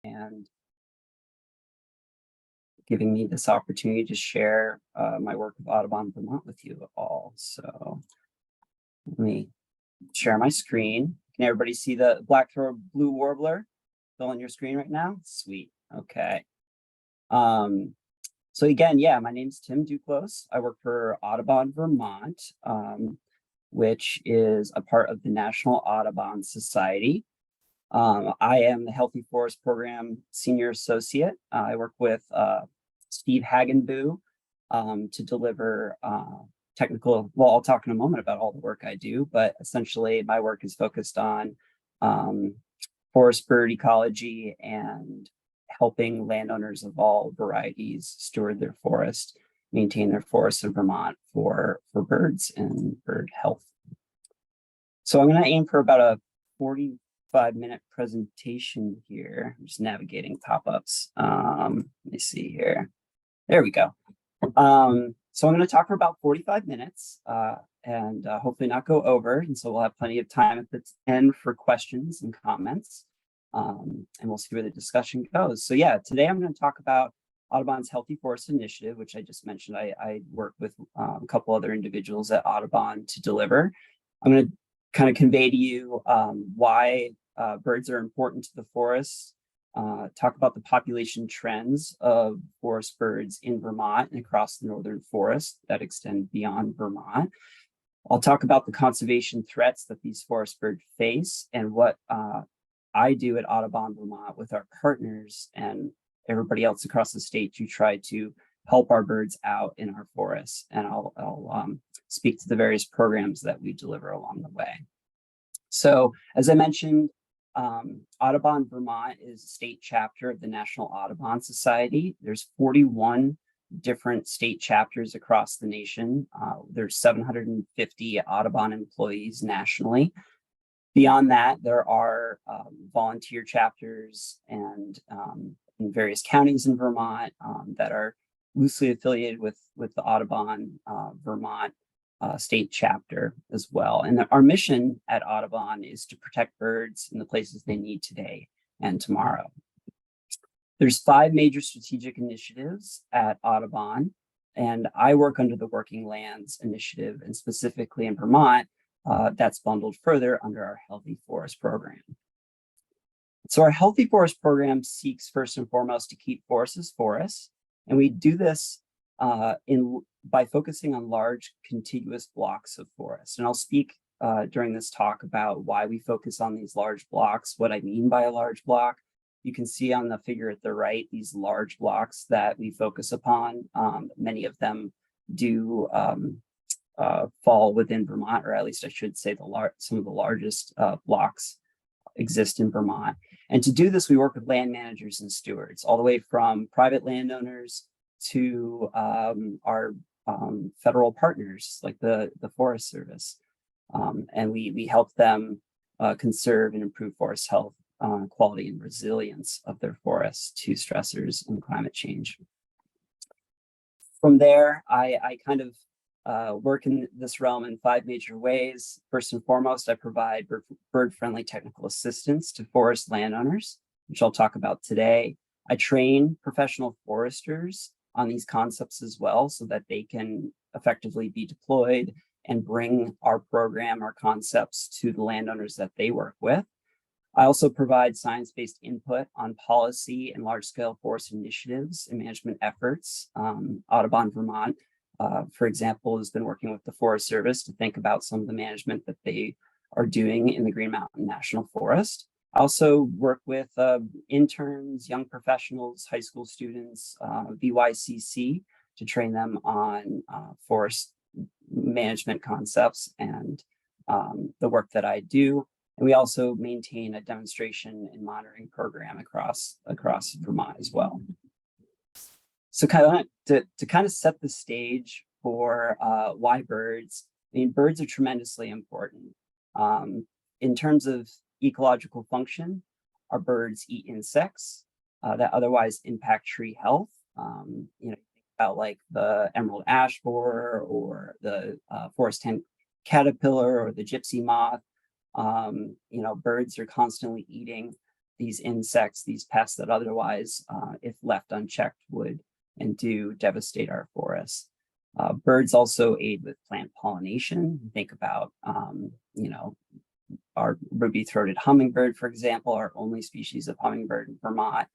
and giving me this opportunity to share my work with Audubon, Vermont with you all. So let me share my screen. Can everybody see the black-throated blue warbler still on your screen right now? Sweet. Okay. So again, yeah, my name's Tim Duclos. I work for Audubon, Vermont, which is a part of the National Audubon Society. I am the Healthy Forest Program Senior Associate. I work with Steve Hagenboo to deliver technical, well, I'll talk in a moment about all the work I do, but essentially my work is focused on forest bird ecology and helping landowners of all varieties steward their forest, maintain their forests in Vermont for birds and bird health. So I'm going to aim for about a 45-minute presentation here. I'm just navigating pop-ups. Let me see here. There we go. So I'm going to talk for about 45 minutes and hopefully not go over. And so we'll have plenty of time at the end for questions and comments. And we'll see where the discussion goes. So yeah, today I'm going to talk about Audubon's Healthy Forest Initiative, which I just mentioned. I work with a couple other individuals at Audubon to deliver. I'm going to kind of convey to you why birds are important to the forests, talk about the population trends of forest birds in Vermont and across the northern forest that extend beyond Vermont. I'll talk about the conservation threats that these forest birds face and what I do at Audubon, Vermont with our partners and everybody else across the state to try to help our birds out in our forests. And I'll speak to the various programs that we deliver along the way. So as I mentioned, Audubon, Vermont is a state chapter of the National Audubon Society. There's 41 different state chapters across the nation. There's 750 Audubon employees nationally. Beyond that, there are volunteer chapters and in various counties in Vermont that are loosely affiliated with the Audubon Vermont state chapter as well. And our mission at Audubon is to protect birds in the places they need today and tomorrow. There's 5 major strategic initiatives at Audubon, and I work under the Working Lands Initiative, and specifically in Vermont, that's bundled further under our Healthy Forest Program. So our Healthy Forest Program seeks first and foremost to keep forests as forests, and we do this by focusing on large contiguous blocks of forest. And I'll speak during this talk about why we focus on these large blocks, what I mean by a large block. You can see on the figure at the right, these large blocks that we focus upon. Many of them do fall within Vermont, or at least I should say some of the largest blocks exist in Vermont. And to do this, we work with land managers and stewards, all the way from private landowners to our federal partners like the Forest Service. And we help them conserve and improve forest health, quality and resilience of their forests to stressors and climate change. From there, I kind of work in this realm in 5 major ways. First and foremost, I provide bird-friendly technical assistance to forest landowners, which I'll talk about today. I train professional foresters on these concepts as well so that they can effectively be deployed and bring our program, our concepts to the landowners that they work with. I also provide science-based input on policy and large-scale forest initiatives and management efforts. Audubon, Vermont, for example, has been working with the Forest Service to think about some of the management that they are doing in the Green Mountain National Forest. I also work with interns, young professionals, high school students, VYCC to train them on forest management concepts and the work that I do. And we also maintain a demonstration and monitoring program across Vermont as well. So to kind of set the stage for why birds. I mean, birds are tremendously important. In terms of ecological function, our birds eat insects that otherwise impact tree health. You know, about like the emerald ash borer or the forest tent caterpillar or the gypsy moth. You know, birds are constantly eating these insects, these pests that otherwise, if left unchecked, would and do devastate our forests. Birds also aid with plant pollination. Think about, our ruby-throated hummingbird, for example, our only species of hummingbird in Vermont,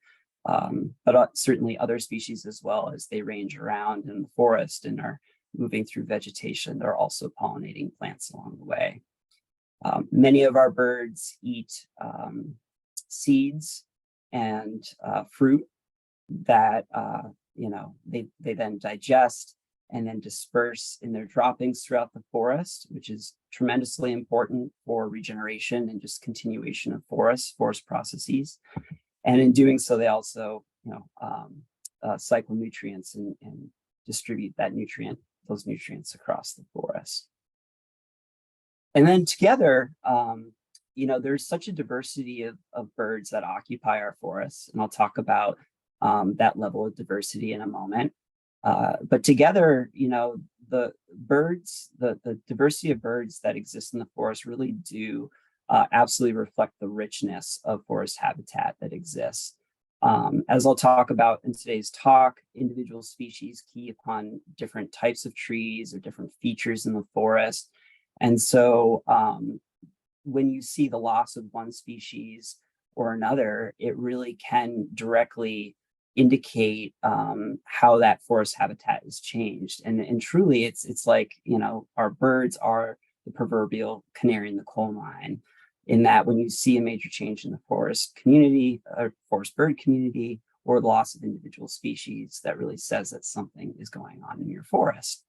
but certainly other species as well, as they range around in the forest and are moving through vegetation. They're also pollinating plants along the way. Many of our birds eat seeds and fruit that they then digest and then disperse in their droppings throughout the forest, which is tremendously important for regeneration and just continuation of forest processes. And in doing so, they also cycle nutrients and distribute those nutrients across the forest. And then together, there's such a diversity of birds that occupy our forests, and I'll talk about that level of diversity in a moment. But together, the diversity of birds that exist in the forest really do absolutely reflect the richness of forest habitat that exists. As I'll talk about in today's talk, individual species key upon different types of trees or different features in the forest. And so when you see the loss of one species or another, it really can directly indicate how that forest habitat has changed. And truly, it's like, our birds are the proverbial canary in the coal mine, in that when you see a major change in the forest community, or forest bird community, or the loss of individual species, that really says that something is going on in your forest.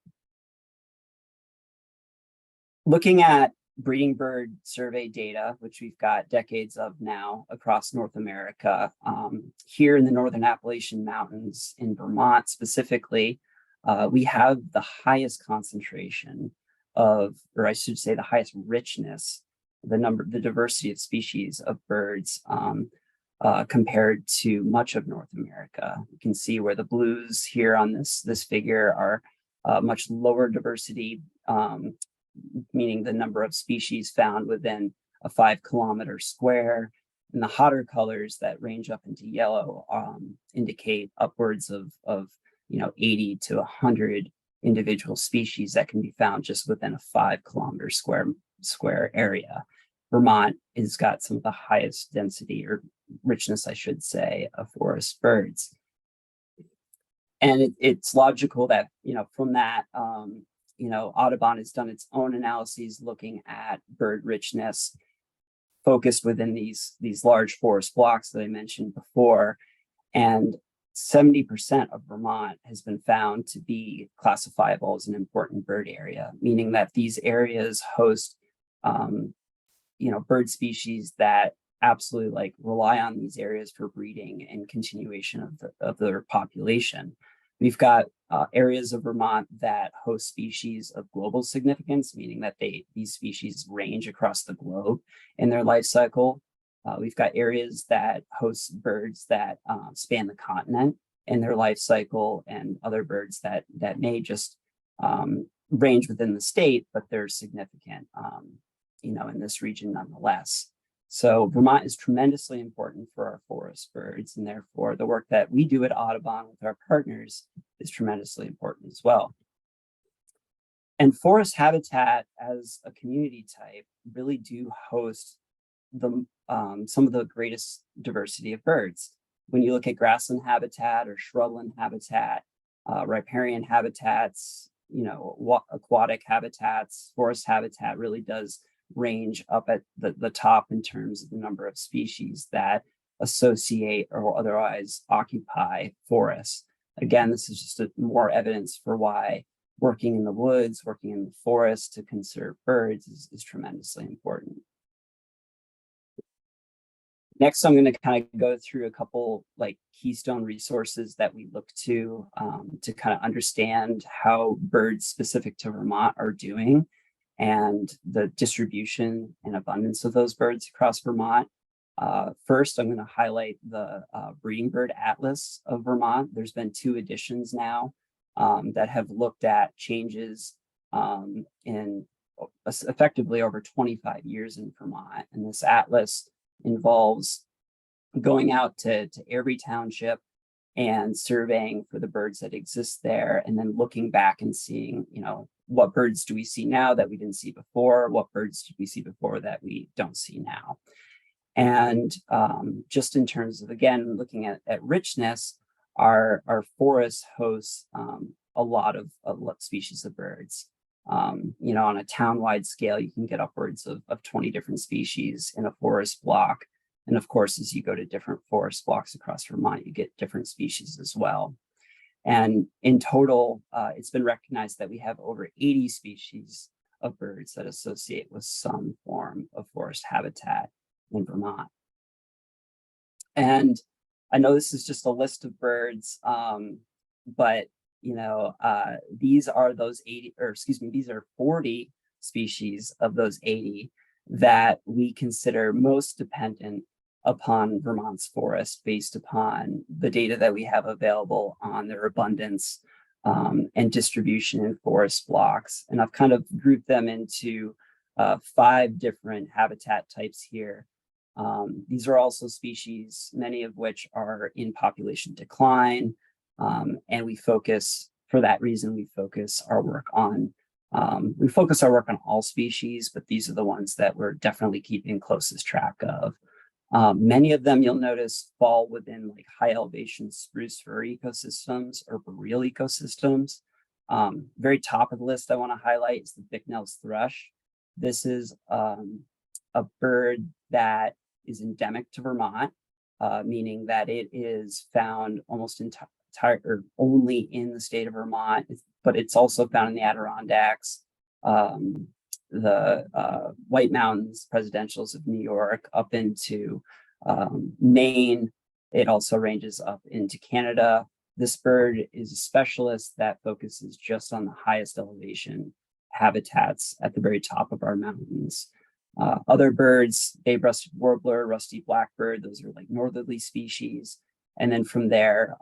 Looking at breeding bird survey data, which we've got decades of now across North America, here in the Northern Appalachian Mountains in Vermont specifically, we have the highest concentration of, or I should say the highest richness, the diversity of species of birds compared to much of North America. You can see where the blues here on this figure are much lower diversity, meaning the number of species found within a 5 kilometer square. And the hotter colors that range up into yellow indicate upwards of 80 to 100 individual species that can be found just within a 5 kilometer square area. Vermont has got some of the highest density, or richness, I should say, of forest birds. And it's logical that, from that, Audubon has done its own analyses looking at bird richness focused within these large forest blocks that I mentioned before. And 70% of Vermont has been found to be classifiable as an important bird area, meaning that these areas host, bird species that absolutely rely on these areas for breeding and continuation of their population. We've got areas of Vermont that host species of global significance, meaning that these species range across the globe in their life cycle. We've got areas that host birds that span the continent in their life cycle, and other birds that may just range within the state, but they're significant, in this region nonetheless. So Vermont is tremendously important for our forest birds, and therefore the work that we do at Audubon with our partners is tremendously important as well. And forest habitat as a community type really do host some of the greatest diversity of birds. When you look at grassland habitat or shrubland habitat, riparian habitats, aquatic habitats, forest habitat really does range up at the top in terms of the number of species that associate or otherwise occupy forests. Again, this is just more evidence for why working in the woods, working in the forest to conserve birds is tremendously important. Next, I'm going to kind of go through a couple keystone resources that we look to kind of understand how birds specific to Vermont are doing, and the distribution and abundance of those birds across Vermont. First, I'm going to highlight the Breeding Bird Atlas of Vermont. There's been 2 editions now that have looked at changes in effectively over 25 years in Vermont. And this atlas involves going out to every township and surveying for the birds that exist there, and then looking back and seeing, what birds do we see now that we didn't see before? What birds did we see before that we don't see now? And just in terms of, again, looking at richness, our forest hosts a lot of species of birds. On a town-wide scale, you can get upwards of 20 different species in a forest block. And of course, as you go to different forest blocks across Vermont, you get different species as well. And in total, it's been recognized that we have over 80 species of birds that associate with some form of forest habitat in Vermont. And I know this is just a list of birds, but these are those 80, or excuse me, these are 40 species of those 80 that we consider most dependent upon Vermont's forest based upon the data that we have available on their abundance and distribution in forest blocks. And I've kind of grouped them into 5 different habitat types here. These are also species, many of which are in population decline. And we focus, for that reason, we focus our work on all species, but these are the ones that we're definitely keeping closest track of. Many of them, you'll notice, fall within like high elevation spruce fir ecosystems or boreal ecosystems. Very top of the list I want to highlight is the Bicknell's thrush. This is a bird that is endemic to Vermont, meaning that it is found almost only in the state of Vermont, but it's also found in the Adirondacks, the White Mountains, Presidentials of New York, up into Maine. It also ranges up into Canada. This bird is a specialist that focuses just on the highest elevation habitats at the very top of our mountains. Other birds, bay-breasted warbler, rusty blackbird, those are like northerly species. And then from there,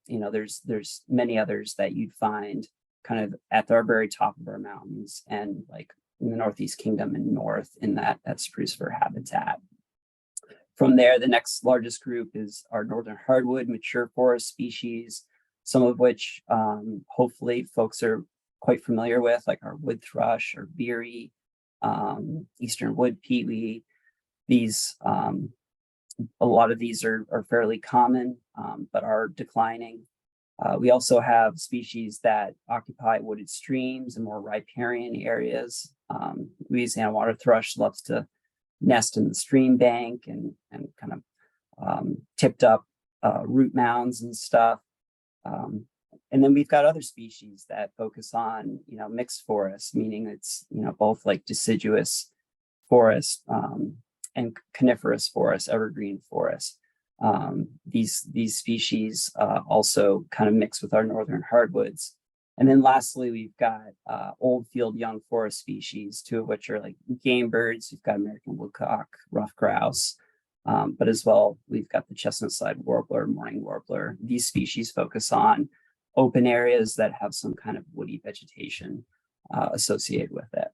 there's many others that you'd find kind of at our very top of our mountains and like in the Northeast Kingdom and north in that spruce fir habitat. From there, the next largest group is our northern hardwood mature forest species, some of which hopefully folks are quite familiar with, like our wood thrush or veery, eastern wood pewee. These a lot of these are fairly common, but are declining. We also have species that occupy wooded streams and more riparian areas. Louisiana water thrush loves to nest in the stream bank and kind of tipped up root mounds and stuff. And then we've got other species that focus on, mixed forests, meaning it's, both like deciduous forest and coniferous forest, evergreen forest. These species also kind of mix with our northern hardwoods. And then lastly, we've got old field young forest species, 2 of which are like game birds. We've got American woodcock, ruffed grouse, but as well, we've got the chestnut-side warbler, mourning warbler. These species focus on open areas that have some kind of woody vegetation associated with it.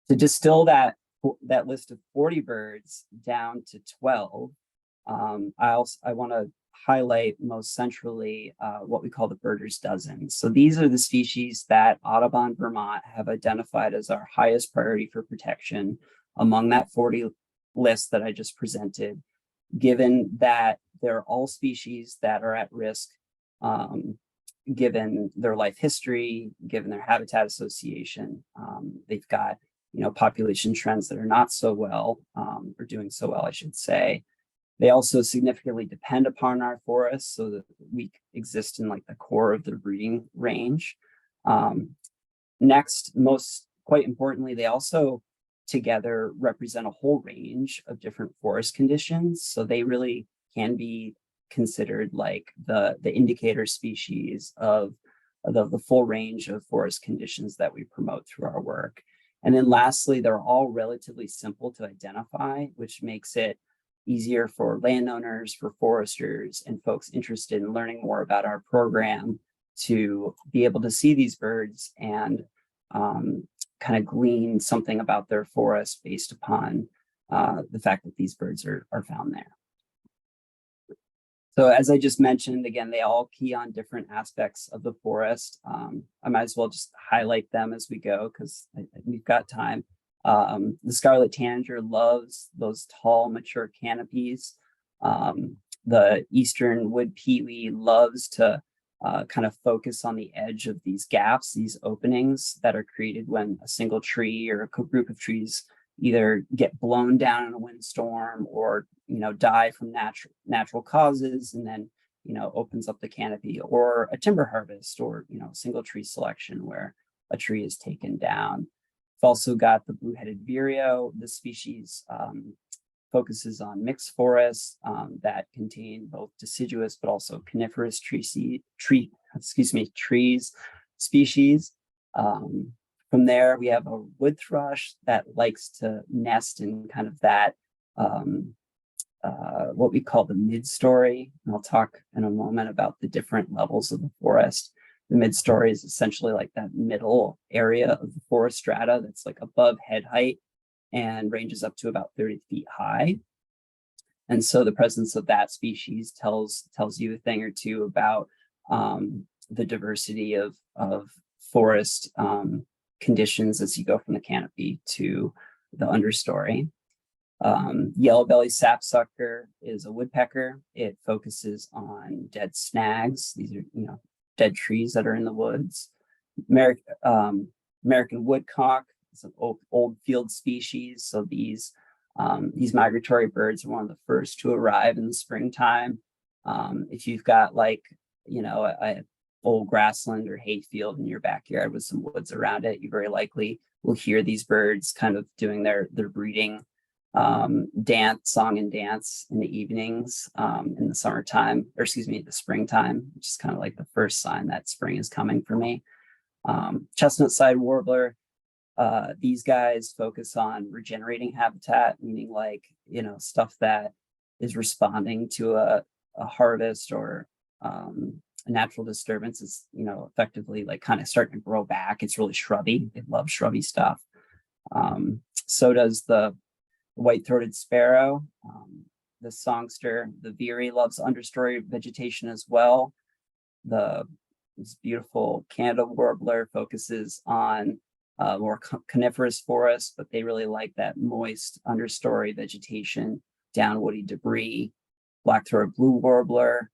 To distill that list of 40 birds down to 12, I want to highlight most centrally what we call the birders dozen. So these are the species that Audubon Vermont have identified as our highest priority for protection among that 40 list that I just presented, given that they're all species that are at risk, given their life history, given their habitat association. They've got population trends that are not so well, or doing so well, I should say. They also significantly depend upon our forests so that we exist in like the core of their breeding range. Next, quite importantly, they also together represent a whole range of different forest conditions. So they really can be considered like the indicator species of the full range of forest conditions that we promote through our work. And then lastly, they're all relatively simple to identify, which makes it easier for landowners, for foresters, and folks interested in learning more about our program to be able to see these birds and kind of glean something about their forest based upon the fact that these birds are found there. So as I just mentioned, again, they all key on different aspects of the forest. I might as well just highlight them as we go because we've got time. The scarlet tanager loves those tall, mature canopies. The eastern wood pewee loves to kind of focus on the edge of these gaps, these openings that are created when a single tree or a group of trees either get blown down in a windstorm or die from natural causes, and then opens up the canopy, or a timber harvest, or single tree selection where a tree is taken down. We've also got the blue-headed vireo. This species focuses on mixed forests that contain both deciduous but also coniferous trees species. From there, we have a wood thrush that likes to nest in kind of that what we call the mid-story. And I'll talk in a moment about the different levels of the forest. The mid-story is essentially like that middle area of the forest strata that's like above head height and ranges up to about 30 feet high. And so the presence of that species tells you a thing or two about the diversity of forest conditions as you go from the canopy to the understory. Yellow-bellied sapsucker is a woodpecker. It focuses on dead snags. These are dead trees that are in the woods. American woodcock is an old field species. So these migratory birds are one of the first to arrive in the springtime. If you've got a old grassland or hayfield in your backyard with some woods around it, you very likely will hear these birds kind of doing their breeding song and dance in the evenings in the summertime, or excuse me, the springtime, which is kind of like the first sign that spring is coming for me. Chestnut-side warbler, these guys focus on regenerating habitat, meaning stuff that is responding to a harvest or a natural disturbance is effectively kind of starting to grow back. It's really shrubby. They love shrubby stuff. So does the white-throated sparrow, the songster. The veery loves understory vegetation as well. This beautiful Canada warbler focuses on more coniferous forests, but they really like that moist understory vegetation, down woody debris. Black-throated blue warbler,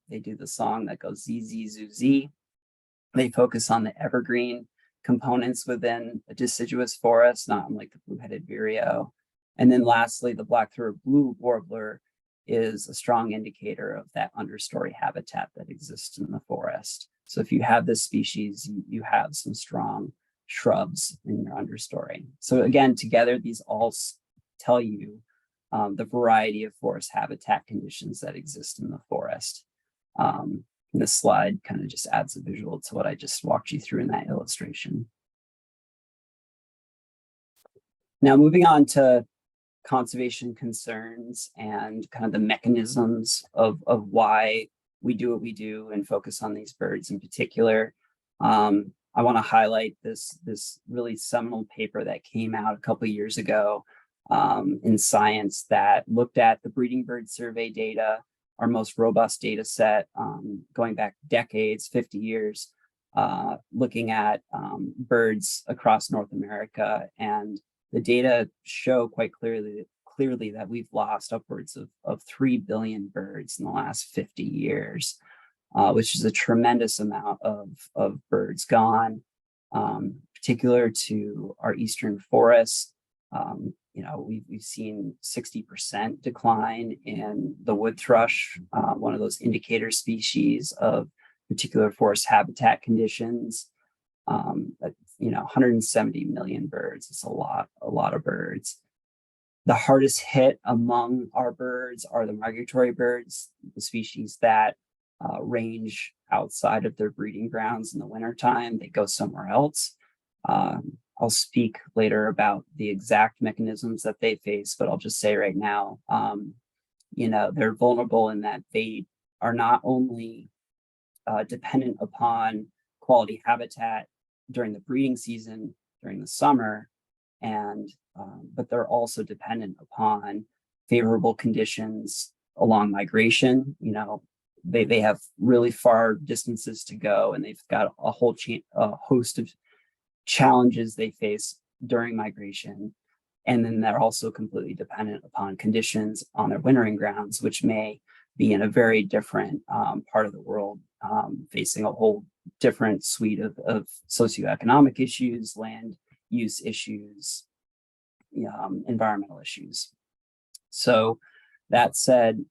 they do the song that goes zee, zee, zoo, zee. They focus on the evergreen components within a deciduous forest, not unlike the blue-headed vireo. And then lastly, the black-throated blue warbler is a strong indicator of that understory habitat that exists in the forest. So if you have this species, you have some strong shrubs in your understory. So again, together, these all tell you the variety of forest habitat conditions that exist in the forest. This slide kind of just adds a visual to what I just walked you through in that illustration. Now, moving on to conservation concerns and kind of the mechanisms of why we do what we do and focus on these birds in particular. I want to highlight this really seminal paper that came out a couple of years ago in Science that looked at the breeding bird survey data, our most robust data set going back decades, 50 years, looking at birds across North America. And the data show quite clearly that we've lost upwards of 3 billion birds in the last 50 years, which is a tremendous amount of birds gone, particular to our eastern forests. We've seen 60% decline in the wood thrush, one of those indicator species of particular forest habitat conditions. 170 million birds. It's a lot of birds. The hardest hit among our birds are the migratory birds, the species that range outside of their breeding grounds in the wintertime. They go somewhere else. I'll speak later about the exact mechanisms that they face, but I'll just say right now, they're vulnerable in that they are not only dependent upon quality habitat during the breeding season, during the summer, and but they're also dependent upon favorable conditions along migration. You know, they have really far distances to go, and they've got a whole host of challenges they face during migration. And then they're also completely dependent upon conditions on their wintering grounds, which may be in a very different part of the world, facing a whole different suite of socioeconomic issues, land use issues, environmental issues. So that said,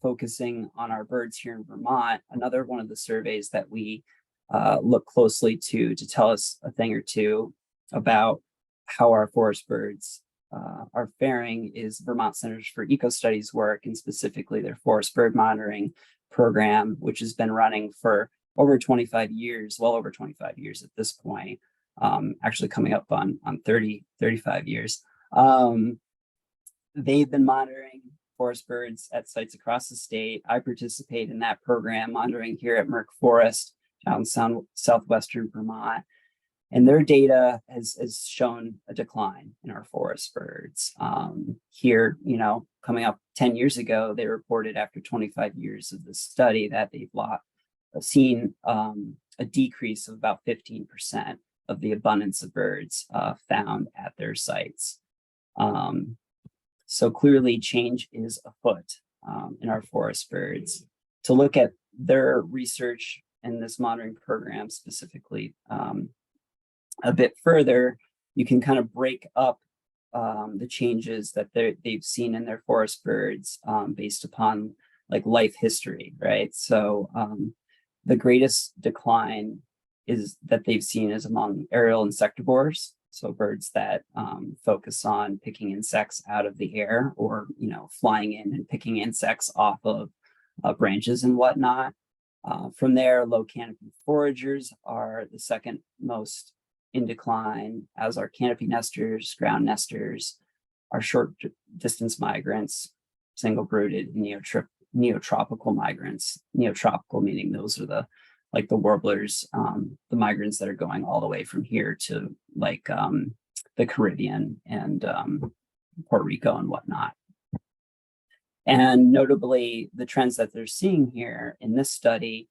focusing on our birds here in Vermont, another one of the surveys that we look closely to tell us a thing or two about how our forest birds are faring is Vermont Centers for Eco-Studies work, and specifically their forest bird monitoring program, which has been running for over 25 years, well over 25 years at this point, actually coming up on 35 years. They've been monitoring forest birds at sites across the state. I participate in that program, monitoring here at Merck Forest out in southwestern Vermont. And their data has shown a decline in our forest birds. Here, coming up 10 years ago, they reported after 25 years of the study that they've seen a decrease of about 15% of the abundance of birds found at their sites. So clearly change is afoot in our forest birds. To look at their research in this monitoring program specifically, a bit further, you can kind of break up the changes that they've seen in their forest birds based upon like life history, right? So the greatest decline is that they've seen is among aerial insectivores, so birds that focus on picking insects out of the air, or flying in and picking insects off of branches and whatnot. From there, low canopy foragers are the second most in decline, as are canopy nesters, ground nesters, our short distance migrants, single brooded, neotropical migrants. Neotropical meaning those are the warblers, the migrants that are going all the way from here to the Caribbean and Puerto Rico and whatnot. And notably, the trends that they're seeing here in this study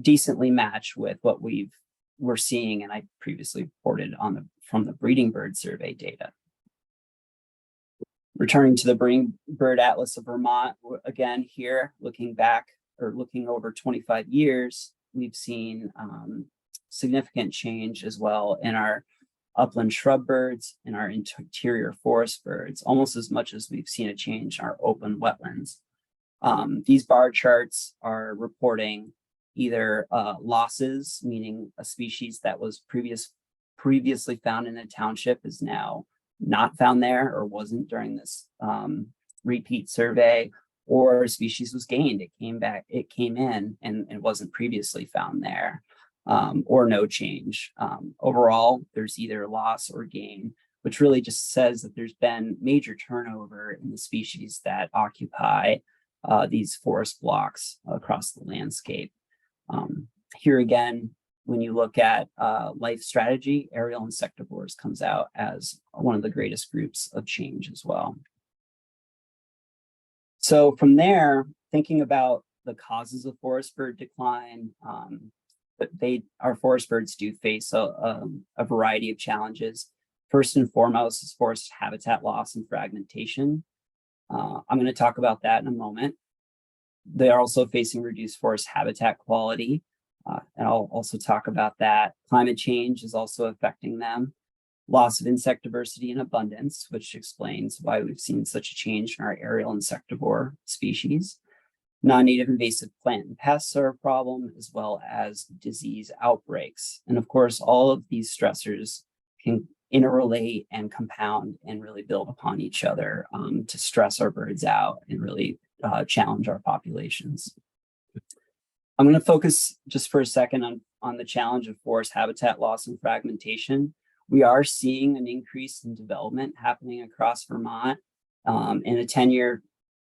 decently match with what we're seeing, and I previously reported from the breeding bird survey data. Returning to the Breeding Bird Atlas of Vermont, again here, looking over 25 years, we've seen significant change as well in our upland shrub birds and our interior forest birds, almost as much as we've seen a change in our open wetlands. These bar charts are reporting either losses, meaning a species that was previously found in a township is now not found there or wasn't during this repeat survey, or a species was gained. It came in and wasn't previously found there, or no change. Overall, there's either loss or gain, which really just says that there's been major turnover in the species that occupy these forest blocks across the landscape. Here again, when you look at life strategy, aerial insectivores comes out as one of the greatest groups of change as well. So from there, thinking about the causes of forest bird decline, our forest birds do face a variety of challenges. First and foremost is forest habitat loss and fragmentation. I'm going to talk about that in a moment. They are also facing reduced forest habitat quality, and I'll also talk about that. Climate change is also affecting them. Loss of insect diversity and abundance, which explains why we've seen such a change in our aerial insectivore species. Non-native invasive plant and pests are a problem, as well as disease outbreaks. And of course, all of these stressors can interrelate and compound and really build upon each other to stress our birds out and really challenge our populations. I'm going to focus just for a second on the challenge of forest habitat loss and fragmentation. We are seeing an increase in development happening across Vermont in a 10-year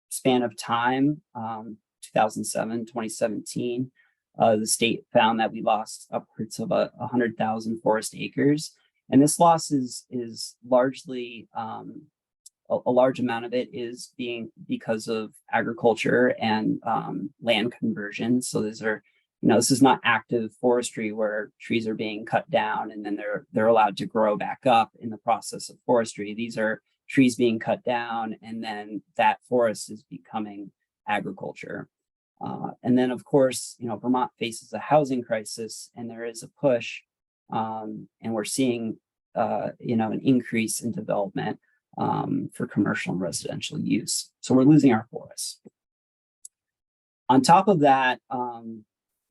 span of time, 2007, 2017. The state found that we lost upwards of 100,000 forest acres. And this loss is largely, a large amount of it is being because of agriculture and land conversion. So these are, this is not active forestry where trees are being cut down and then they're allowed to grow back up in the process of forestry. These are trees being cut down and then that forest is becoming agriculture. And then of course, Vermont faces a housing crisis and there is a push, and we're seeing, an increase in development for commercial and residential use. So we're losing our forests. On top of that,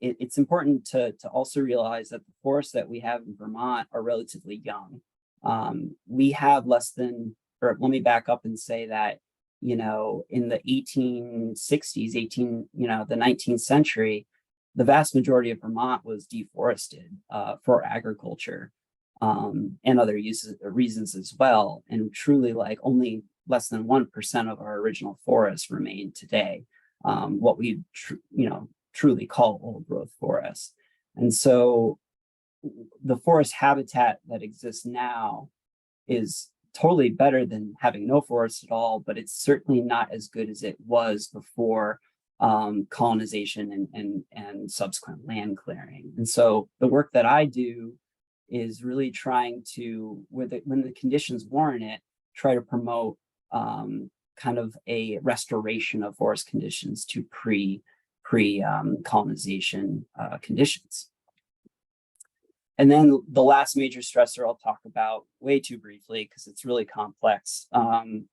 it's important to also realize that the forests that we have in Vermont are relatively young. We have less than, or let me back up and say that, in the 1860s, the 19th century, the vast majority of Vermont was deforested for agriculture. And other reasons as well. And truly, like only less than 1% of our original forests remain today, what we truly call old growth forests. And so the forest habitat that exists now is totally better than having no forest at all, but it's certainly not as good as it was before colonization and subsequent land clearing. And so the work that I do is really trying to, when the conditions warrant it, try to promote kind of a restoration of forest conditions to pre-colonization conditions. And then the last major stressor I'll talk about way too briefly because it's really complex. And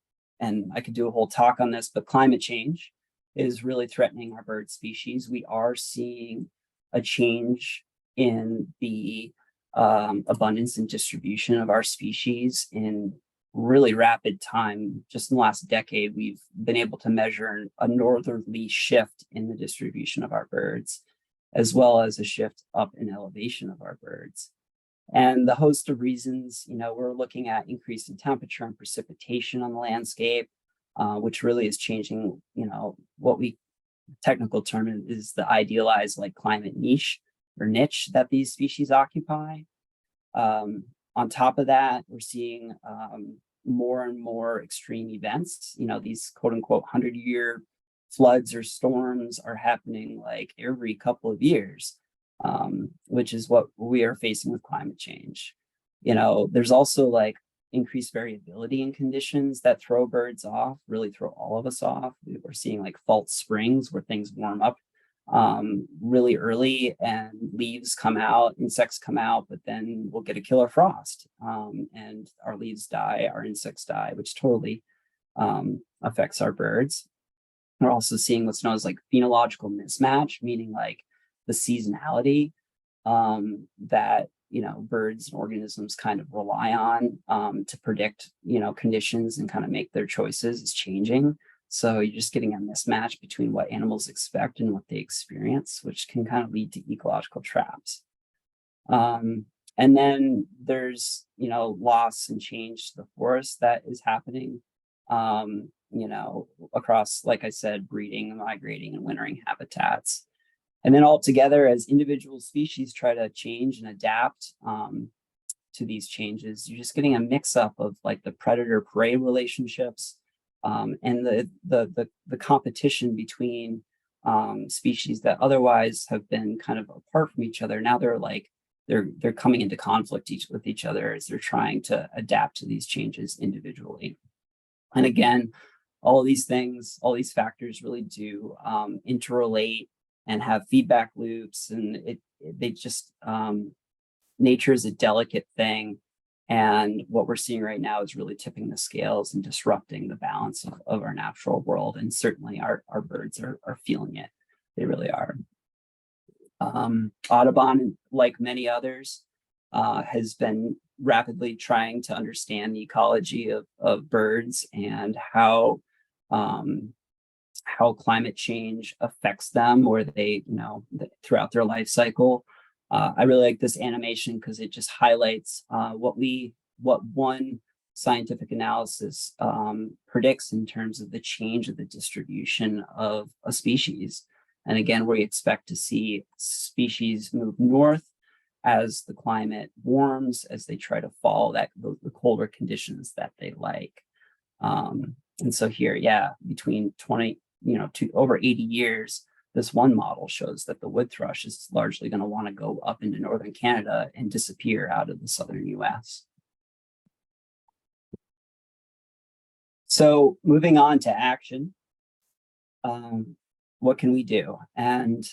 I could do a whole talk on this, but climate change is really threatening our bird species. We are seeing a change in the abundance and distribution of our species in really rapid time. Just in the last decade, we've been able to measure a northerly shift in the distribution of our birds, as well as a shift up in elevation of our birds. And the host of reasons, we're looking at increase in temperature and precipitation on the landscape, which really is changing, what we technical term is the idealized like climate niche that these species occupy. On top of that, we're seeing more and more extreme events. These quote unquote 100-year floods or storms are happening like every couple of years, which is what we are facing with climate change. There's also like increased variability in conditions that throw birds off, really throw all of us off. We're seeing like false springs where things warm up really early and leaves come out, insects come out, but then we'll get a killer frost and our leaves die, our insects die, which totally affects our birds. We're also seeing what's known as like phenological mismatch, meaning like the seasonality that birds and organisms kind of rely on to predict conditions and kind of make their choices is changing. So you're just getting a mismatch between what animals expect and what they experience, which can kind of lead to ecological traps. And then there's, loss and change to the forest that is happening, across, like I said, breeding, migrating, and wintering habitats. And then altogether, as individual species try to change and adapt to these changes, you're just getting a mix-up of like the predator-prey relationships, and the competition between species that otherwise have been kind of apart from each other. Now they're coming into conflict with each other as they're trying to adapt to these changes individually. And again, all these factors really do interrelate and have feedback loops, and nature is a delicate thing. And what we're seeing right now is really tipping the scales and disrupting the balance of our natural world. And certainly our birds are feeling it. They really are. Audubon, like many others, has been rapidly trying to understand the ecology of birds and how climate change affects them, or they, throughout their life cycle. I really like this animation because it just highlights what one scientific analysis predicts in terms of the change of the distribution of a species. And again, we expect to see species move north as the climate warms, as they try to follow the colder conditions that they like. And so here, yeah, between 20, to over 80 years, this one model shows that the wood thrush is largely going to want to go up into northern Canada and disappear out of the southern US. So moving on to action, what can we do? And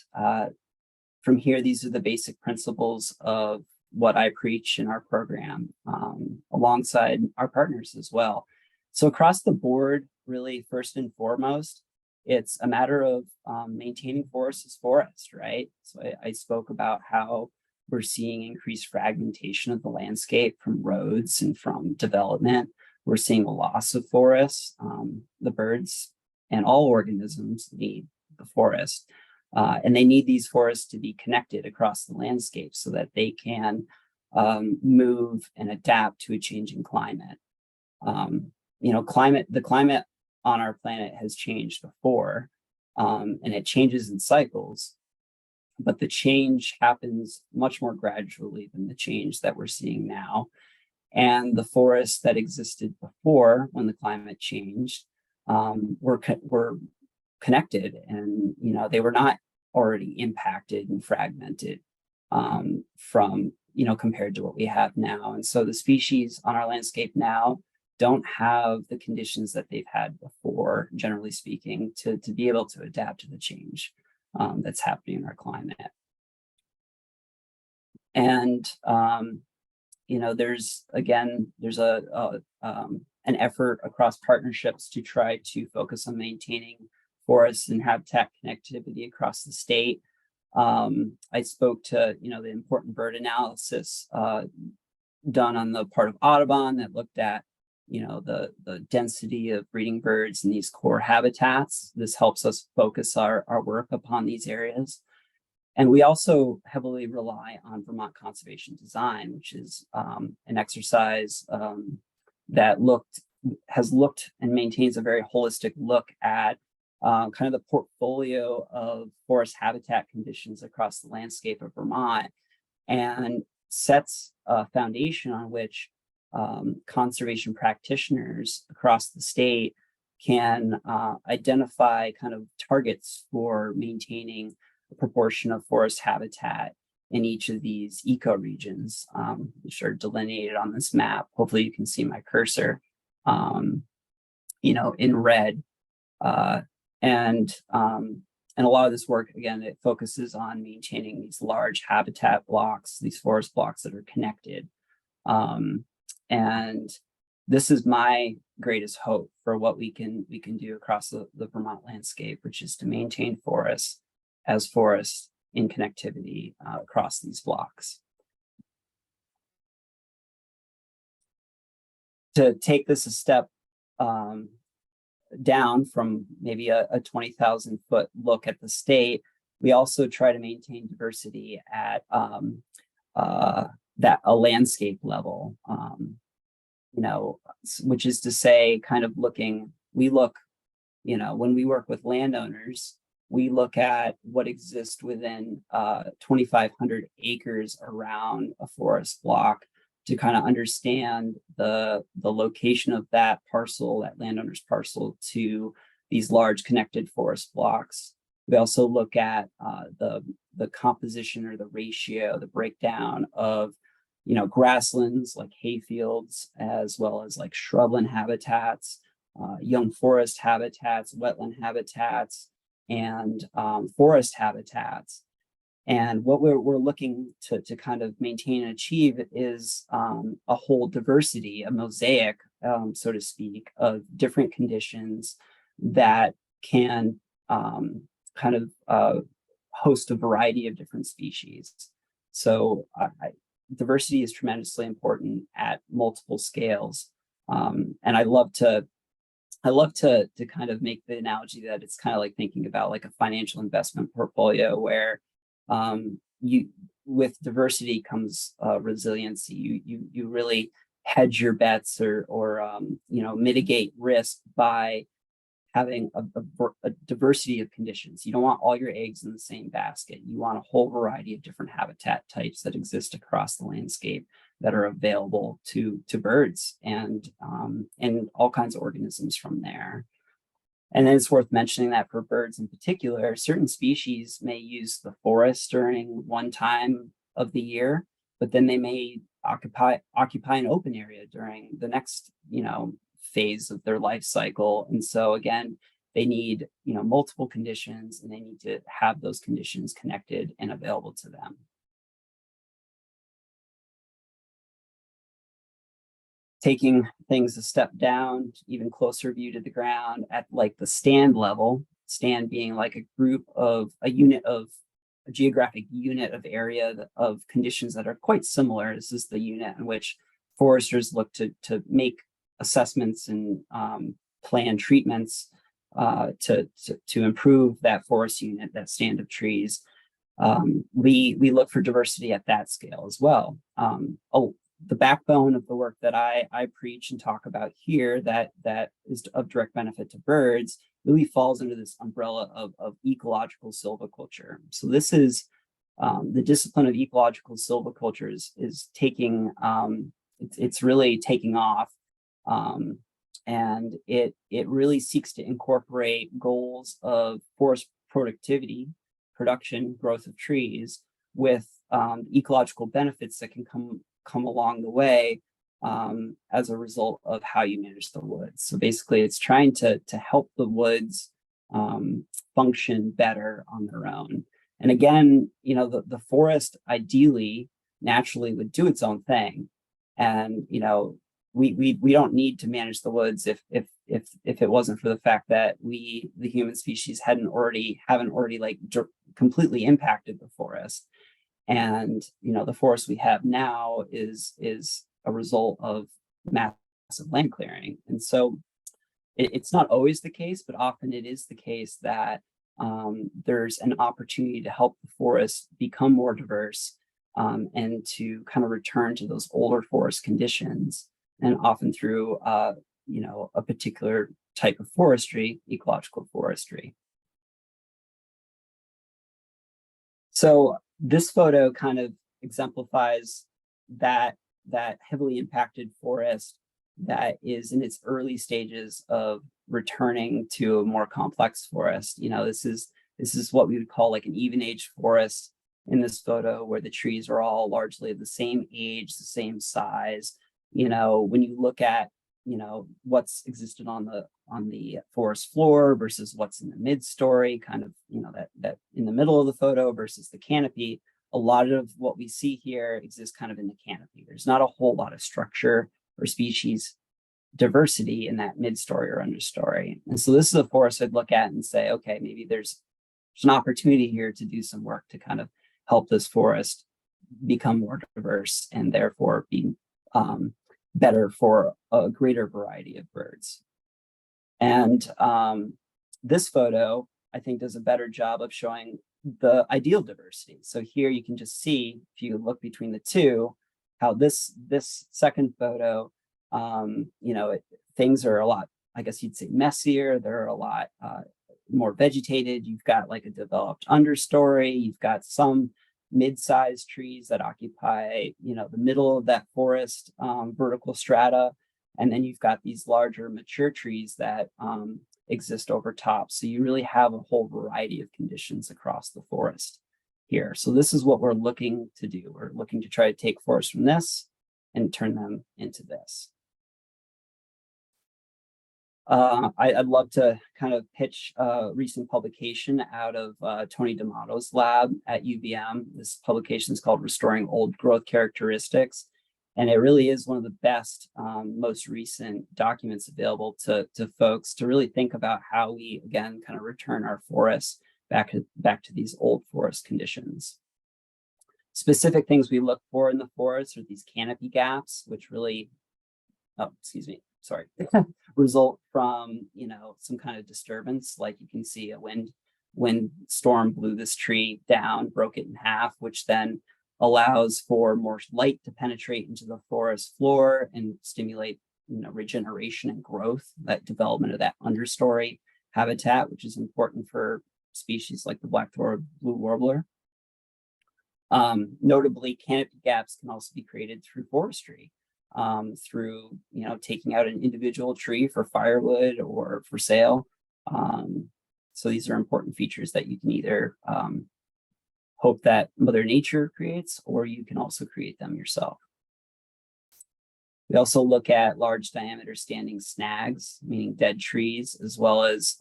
from here, these are the basic principles of what I preach in our program, alongside our partners as well. So across the board, really, first and foremost, it's a matter of maintaining forest as forest, right? So I spoke about how we're seeing increased fragmentation of the landscape from roads and from development. We're seeing a loss of forests. The birds and all organisms need the forest. And they need these forests to be connected across the landscape so that they can move and adapt to a changing climate. The climate on our planet has changed before, and it changes in cycles, but the change happens much more gradually than the change that we're seeing now. And the forests that existed before, when the climate changed, were connected, and they were not already impacted and fragmented from compared to what we have now. And so the species on our landscape now don't have the conditions that they've had before, generally speaking, to be able to adapt to the change that's happening in our climate. And there's an effort across partnerships to try to focus on maintaining forests and habitat connectivity across the state. I spoke to the important bird analysis done on the part of Audubon that looked at the density of breeding birds in these core habitats. This helps us focus our work upon these areas. And we also heavily rely on Vermont conservation design, which is an exercise that has looked and maintains a very holistic look at kind of the portfolio of forest habitat conditions across the landscape of Vermont, and sets a foundation on which conservation practitioners across the state can identify kind of targets for maintaining a proportion of forest habitat in each of these ecoregions, which are delineated on this map. Hopefully you can see my cursor, in red. And a lot of this work, again, it focuses on maintaining these large habitat blocks, these forest blocks that are connected. And this is my greatest hope for what we can do across the Vermont landscape, which is to maintain forests as forests in connectivity across these blocks. To take this a step down from maybe a 20,000 foot look at the state, we also try to maintain diversity at a landscape level, which is to say, kind of when we work with landowners, we look at what exists within 2,500 acres around a forest block to kind of understand the location of that parcel, that landowner's parcel, to these large connected forest blocks. We also look at the composition or the ratio, the breakdown of grasslands like hayfields, as well as like shrubland habitats, young forest habitats, wetland habitats, and forest habitats. And what we're looking to kind of maintain and achieve is a whole diversity, a mosaic, so to speak, of different conditions that can kind of host a variety of different species. So diversity is tremendously important at multiple scales. And I love to kind of make the analogy that it's kind of like thinking about like a financial investment portfolio where with diversity comes resiliency. You really hedge your bets or mitigate risk by having a diversity of conditions. You don't want all your eggs in the same basket. You want a whole variety of different habitat types that exist across the landscape that are available to birds and all kinds of organisms from there. And then it's worth mentioning that for birds in particular, certain species may use the forest during one time of the year, but then they may occupy an open area during the next, phase of their life cycle. And so again, they need, multiple conditions, and they need to have those conditions connected and available to them. Taking things a step down, even closer view to the ground at like the stand level, stand being like a geographic unit of area of conditions that are quite similar. This is the unit in which foresters look to make assessments and plan treatments to improve that forest unit, that stand of trees. We look for diversity at that scale as well. The backbone of the work that I preach and talk about here that is of direct benefit to birds really falls under this umbrella of ecological silviculture. So this is the discipline of ecological silviculture is taking, it's really taking off. And it really seeks to incorporate goals of forest productivity, production, growth of trees with ecological benefits that can come along the way as a result of how you manage the woods. So basically it's trying to help the woods function better on their own. And again, the forest ideally naturally would do its own thing. And, we don't need to manage the woods if it wasn't for the fact that the human species haven't already like completely impacted the forest. And the forest we have now is a result of massive land clearing. And so it's not always the case, but often it is the case that there's an opportunity to help the forest become more diverse and to kind of return to those older forest conditions, and often through a particular type of forestry, ecological forestry. So this photo kind of exemplifies that heavily impacted forest that is in its early stages of returning to a more complex forest. This is what we would call like an even age forest in this photo, where the trees are all largely the same age, the same size. When you look at what's existed on the forest floor versus what's in the mid-story, kind of that in the middle of the photo versus the canopy, a lot of what we see here exists kind of in the canopy. There's not a whole lot of structure or species diversity in that mid-story or understory. And so this is a forest I'd look at and say, okay, maybe there's an opportunity here to do some work to kind of help this forest become more diverse and therefore be better for a greater variety of birds. And this photo, I think, does a better job of showing the ideal diversity. So here you can just see, if you look between the two, how this second photo, things are a lot, I guess you'd say, messier. They're a lot more vegetated. You've got like a developed understory. You've got some mid-sized trees that occupy, the middle of that forest vertical strata. And then you've got these larger mature trees that exist over top. So you really have a whole variety of conditions across the forest here. So this is what we're looking to do. We're looking to try to take forests from this and turn them into this. I'd love to kind of pitch a recent publication out of Tony D'Amato's lab at UVM. This publication is called Restoring Old Growth Characteristics. And it really is one of the best, most recent documents available to folks to really think about how we, again, kind of return our forests back to these old forest conditions. Specific things we look for in the forest are these canopy gaps, which really, result from, some kind of disturbance. Like you can see a wind storm blew this tree down, broke it in half, which then allows for more light to penetrate into the forest floor and stimulate, regeneration and growth. That development of that understory habitat, which is important for species like the black-throated blue warbler. Notably, canopy gaps can also be created through forestry, through taking out an individual tree for firewood or for sale. So these are important features that you can either hope that Mother Nature creates, or you can also create them yourself. We also look at large diameter standing snags, meaning dead trees, as well as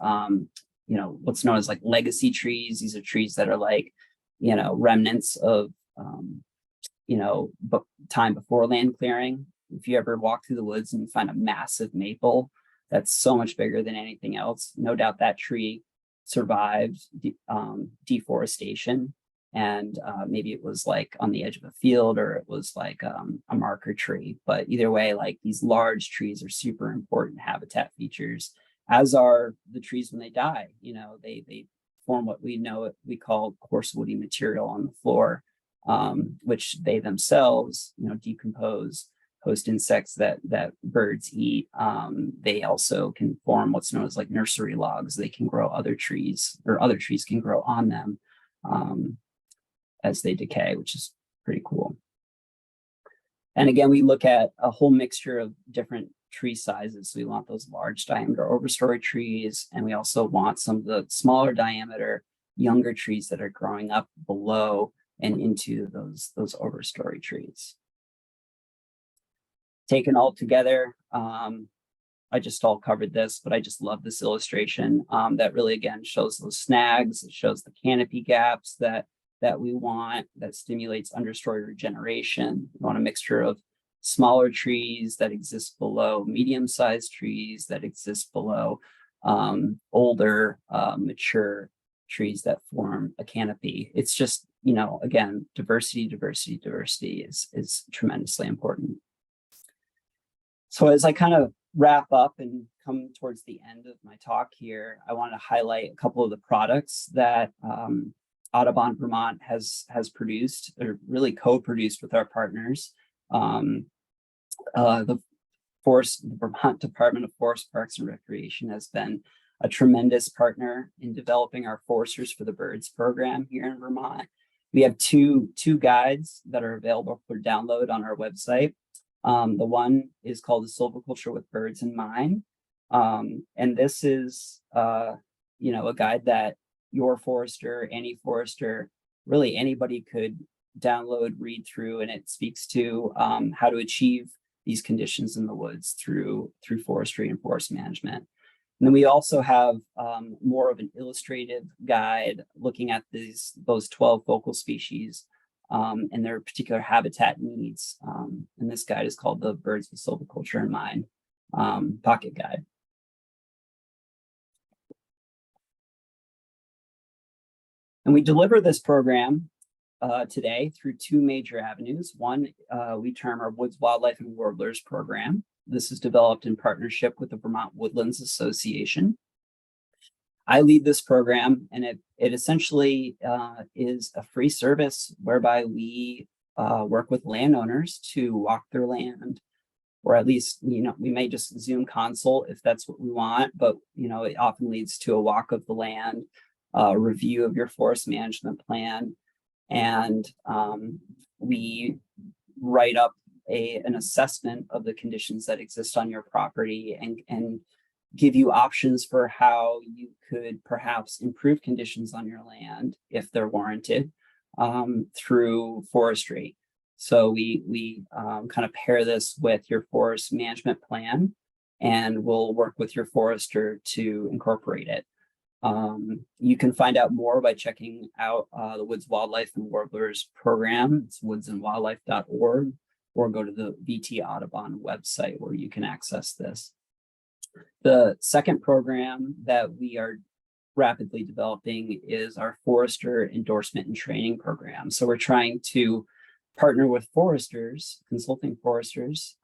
what's known as like legacy trees. These are trees that are like remnants of time before land clearing. If you ever walk through the woods and you find a massive maple that's so much bigger than anything else, no doubt that tree survived deforestation, and maybe it was like on the edge of a field, or it was like a marker tree. But either way, like these large trees are super important habitat features, as are the trees when they die. They form what we call coarse woody material on the floor, which they themselves decompose, host insects that birds eat. They also can form what's known as like nursery logs. They can grow other trees, or other trees can grow on them as they decay, which is pretty cool. And again, we look at a whole mixture of different tree sizes. So we want those large diameter overstory trees, and we also want some of the smaller diameter younger trees that are growing up below and into those overstory trees. Taken all together, I just all covered this, but I just love this illustration that really, again, shows those snags. It shows the canopy gaps that we want, that stimulates understory regeneration. We want a mixture of smaller trees that exist below medium-sized trees that exist below older, mature trees that form a canopy. It's just, again, diversity is tremendously important. So as I kind of wrap up and come towards the end of my talk here, I want to highlight a couple of the products that Audubon Vermont has produced, or really co-produced with our partners. The Vermont Department of Forest, Parks, and Recreation has been a tremendous partner in developing our Foresters for the Birds program here in Vermont. We have two guides that are available for download on our website. The one is called The Silviculture with Birds in Mind. And this is, a guide that your forester, any forester, really anybody could download, read through, and it speaks to how to achieve these conditions in the woods through forestry and forest management. And then we also have more of an illustrative guide looking at those 12 focal species and their particular habitat needs. And this guide is called the Birds with Silviculture in Mind Pocket Guide. And we deliver this program today through two major avenues. One, we term our Woods, Wildlife, and Warblers program. This is developed in partnership with the Vermont Woodlands Association. I lead this program, and it essentially is a free service whereby we work with landowners to walk their land, or at least, we may just Zoom consult if that's what we want, but, it often leads to a walk of the land, review of your forest management plan, and we write up an assessment of the conditions that exist on your property and give you options for how you could perhaps improve conditions on your land if they're warranted through forestry. So we kind of pair this with your forest management plan, and we'll work with your forester to incorporate it. You can find out more by checking out the Woods, Wildlife, and Warblers program. It's woodsandwildlife.org, or go to the VT Audubon website where you can access this. The second program that we are rapidly developing is our Forester Endorsement and Training program. So we're trying to partner with foresters, consulting foresters,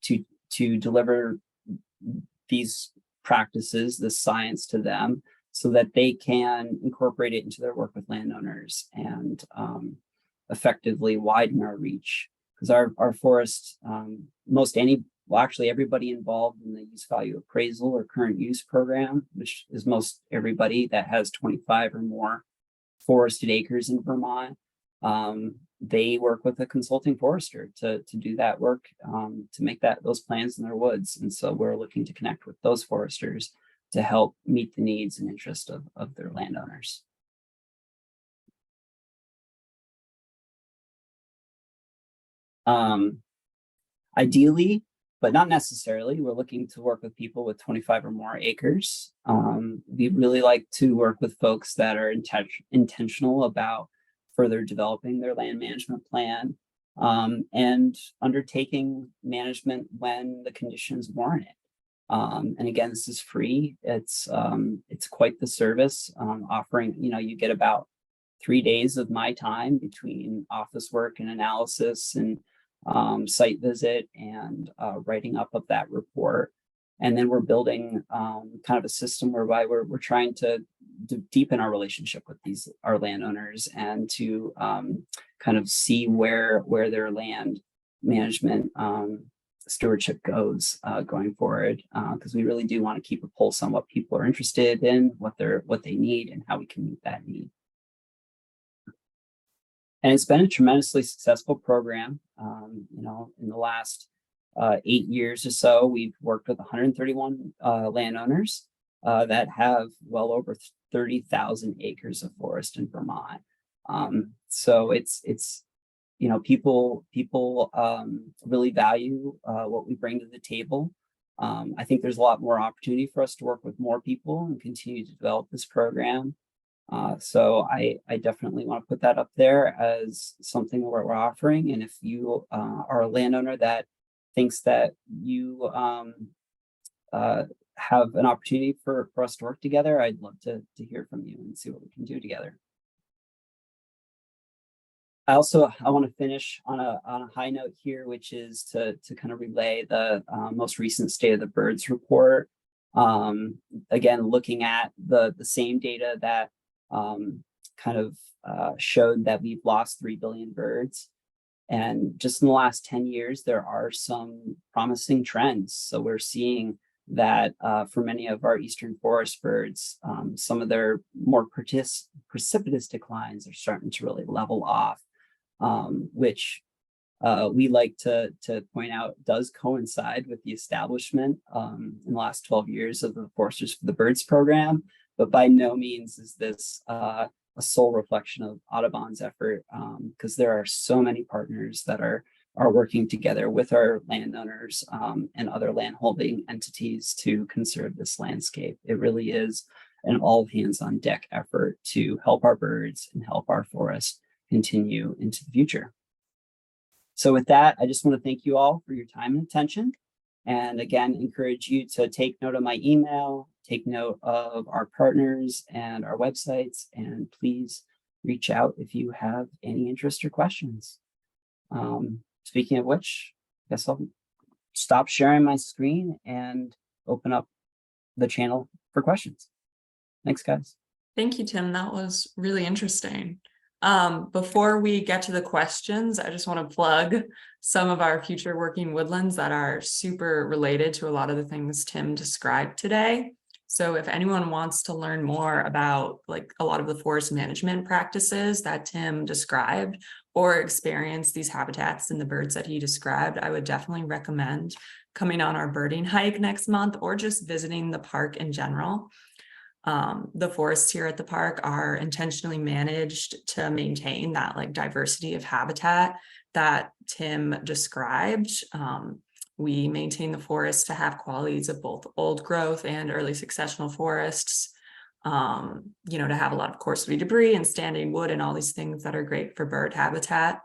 to deliver these practices, this science to them, so that they can incorporate it into their work with landowners and effectively widen our reach. Because our forests, most any well, actually everybody involved in the use value appraisal or current use program, which is most everybody that has 25 or more forested acres in Vermont. They work with a consulting forester to do that work, to make those plans in their woods. And so we're looking to connect with those foresters to help meet the needs and interests of their landowners. Ideally, but not necessarily, we're looking to work with people with 25 or more acres. We really like to work with folks that are intentional about further developing their land management plan, and undertaking management when the conditions warrant it. And again, this is free. It's quite the service, offering, you get about 3 days of my time between office work and analysis and site visit and writing up of that report. And then we're building kind of a system whereby we're trying to deepen our relationship with our landowners and to kind of see where their land management stewardship goes going forward, because we really do want to keep a pulse on what people are interested in, what they need, and how we can meet that need. And it's been a tremendously successful program. In the last 8 years or so, we've worked with 131 landowners that have well over 30,000 acres of forest in Vermont. So it's people really value what we bring to the table. I think there's a lot more opportunity for us to work with more people and continue to develop this program. So I definitely want to put that up there as something that we're offering. And if you are a landowner that thinks that you have an opportunity for us to work together, I'd love to hear from you and see what we can do together. I want to finish on a high note here, which is to kind of relay the most recent State of the Birds report. Again, looking at the same data that kind of showed that we've lost 3 billion birds. And just in the last 10 years, there are some promising trends. So we're seeing that for many of our eastern forest birds, some of their more precipitous declines are starting to really level off, which we like to point out does coincide with the establishment in the last 12 years of the Foresters for the Birds program. But by no means is this a sole reflection of Audubon's effort, because there are so many partners that are working together with our landowners and other landholding entities to conserve this landscape. It really is an all hands on deck effort to help our birds and help our forest continue into the future. So with that, I just want to thank you all for your time and attention. And again, encourage you to take note of my email, take note of our partners and our websites, and please reach out if you have any interest or questions. Speaking of which, I guess I'll stop sharing my screen and open up the channel for questions. Thanks, guys. Thank you, Tim. That was really interesting. Before we get to the questions, I just want to plug some of our future working woodlands that are super related to a lot of the things Tim described today. So if anyone wants to learn more about like a lot of the forest management practices that Tim described or experience these habitats and the birds that he described, I would definitely recommend coming on our birding hike next month or just visiting the park in general. The forests here at the park are intentionally managed to maintain that like diversity of habitat that Tim described. We maintain the forests to have qualities of both old growth and early successional forests, to have a lot of coarse debris and standing wood and all these things that are great for bird habitat.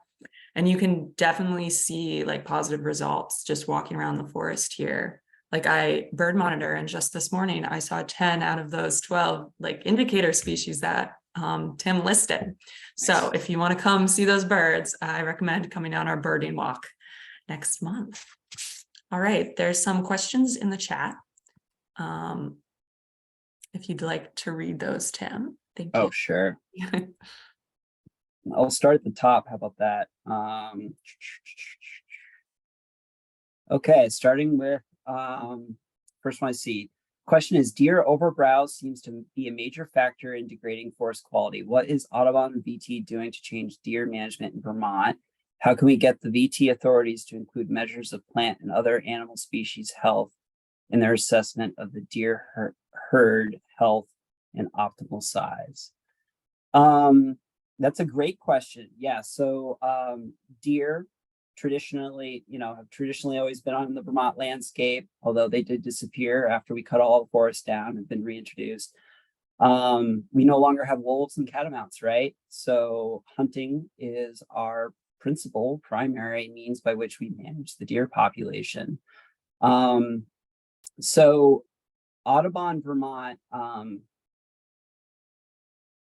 And you can definitely see like positive results just walking around the forest here. Like I bird monitor, and just this morning I saw 10 out of those 12 like indicator species that Tim listed. So if you want to come see those birds, I recommend coming on our birding walk next month. All right, there's some questions in the chat. If you'd like to read those, Tim. Thank you. Oh, sure. I'll start at the top. How about that? Okay, starting with first one I see. Question is, deer overbrowse seems to be a major factor in degrading forest quality. What is Audubon and VT doing to change deer management in Vermont? How can we get the VT authorities to include measures of plant and other animal species health in their assessment of the deer herd health and optimal size? That's a great question. Yeah, so deer traditionally, have traditionally always been on the Vermont landscape, although they did disappear after we cut all the forests down and been reintroduced. We no longer have wolves and catamounts, right? So hunting is our principal primary means by which we manage the deer population. So Audubon, Vermont, I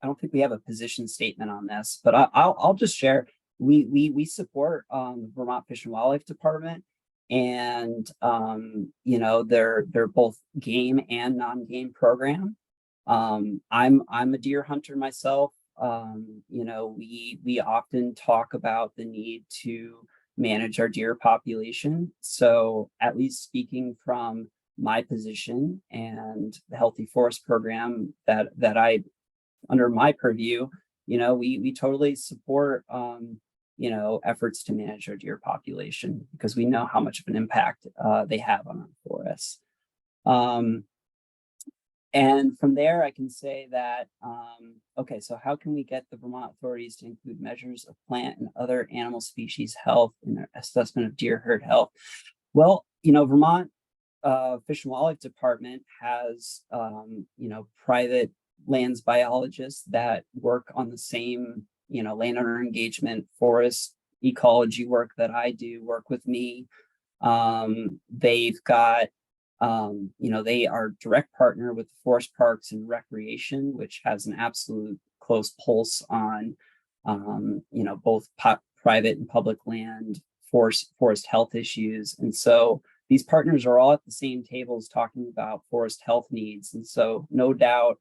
don't think we have a position statement on this, but I'll just share. We support the Vermont Fish and Wildlife Department, and they're both game and non-game program. I'm a deer hunter myself. We often talk about the need to manage our deer population. So at least speaking from my position and the Healthy Forest program that I under my purview, we totally support efforts to manage our deer population because we know how much of an impact they have on our forests. And from there, I can say that, okay, so how can we get the Vermont authorities to include measures of plant and other animal species health in their assessment of deer herd health? Well, Vermont Fish and Wildlife Department has, private lands biologists that work on the same, landowner engagement, forest ecology work that I do, work with me. They've got, they are direct partner with the Forest Parks and Recreation, which has an absolute close pulse on, both private and public land, forest health issues. And so these partners are all at the same tables talking about forest health needs. And so no doubt,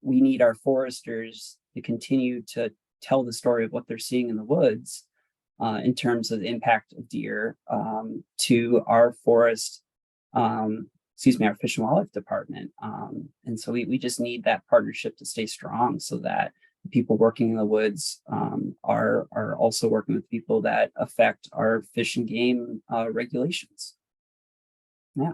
we need our foresters to continue to tell the story of what they're seeing in the woods in terms of the impact of deer to our forest, our Fish and Wildlife Department. And so we just need that partnership to stay strong so that the people working in the woods are also working with people that affect our fish and game regulations. Yeah.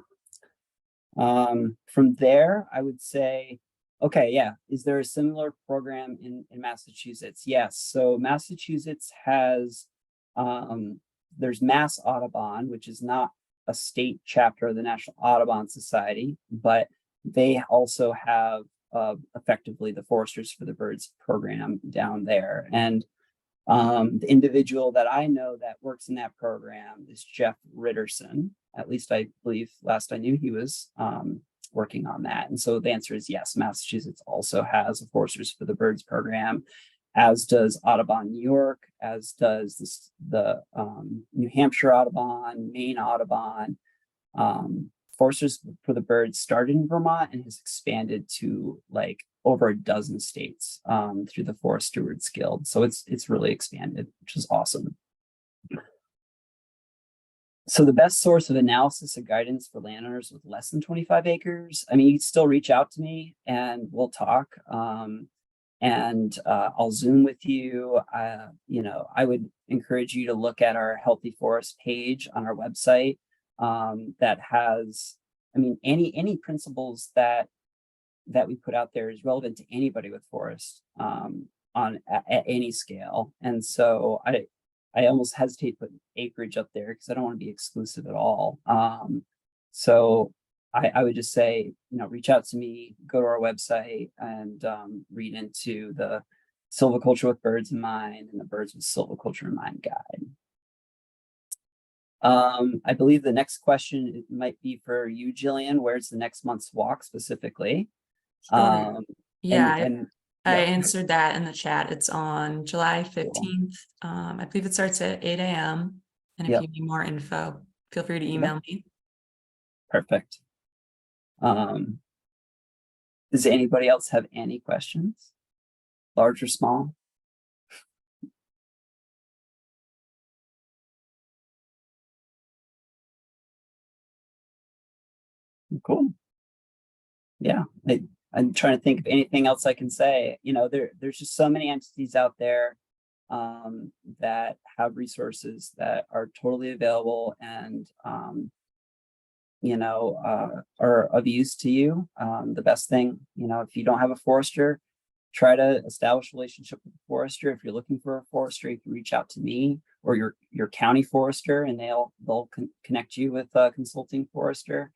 From there, I would say, okay, yeah, is there a similar program in Massachusetts? Yes. So Massachusetts has, there's Mass Audubon, which is not a state chapter of the National Audubon Society, but they also have effectively the Foresters for the Birds program down there. And the individual that I know that works in that program is Jeff Ritterson. At least I believe last I knew he was working on that. And so the answer is yes, Massachusetts also has a Foresters for the Birds program, as does Audubon New York, as does the New Hampshire Audubon, Maine Audubon. Foresters for the Birds started in Vermont and has expanded to like over a dozen states through the Forest Stewards Guild. So it's really expanded, which is awesome. So the best source of analysis and guidance for landowners with less than 25 acres, I mean, you can still reach out to me and we'll talk. And I'll Zoom with you. I would encourage you to look at our Healthy Forest page on our website that has, I mean, any principles that we put out there is relevant to anybody with forest at any scale. And so I almost hesitate to put acreage up there because I don't want to be exclusive at all. So I would just say, reach out to me, go to our website and read into the Silviculture with Birds in Mind and the Birds with Silviculture in Mind guide. I believe the next question might be for you, Jillian. Where's the next month's walk specifically? Sure. Yeah, I yeah. answered that in the chat. It's on July 15th. I believe it starts at 8 a.m. And if you need more info, feel free to email me. Perfect. Does anybody else have any questions? Large or small? Cool. Yeah, I'm trying to think of anything else I can say. There's just so many entities out there that have resources that are totally available and are of use to you. The best thing, if you don't have a forester, try to establish a relationship with a forester. If you're looking for a forester, you can reach out to me or your county forester, and they'll connect you with a consulting forester.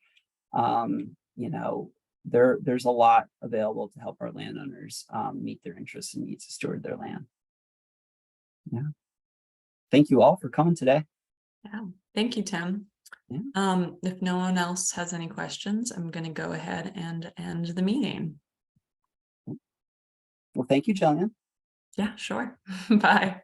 There's a lot available to help our landowners meet their interests and needs to steward their land. Yeah. Thank you all for coming today. Yeah, thank you, Tim. Yeah. If no one else has any questions, I'm going to go ahead and end the meeting. Well, thank you, Jillian. Yeah, sure. Bye.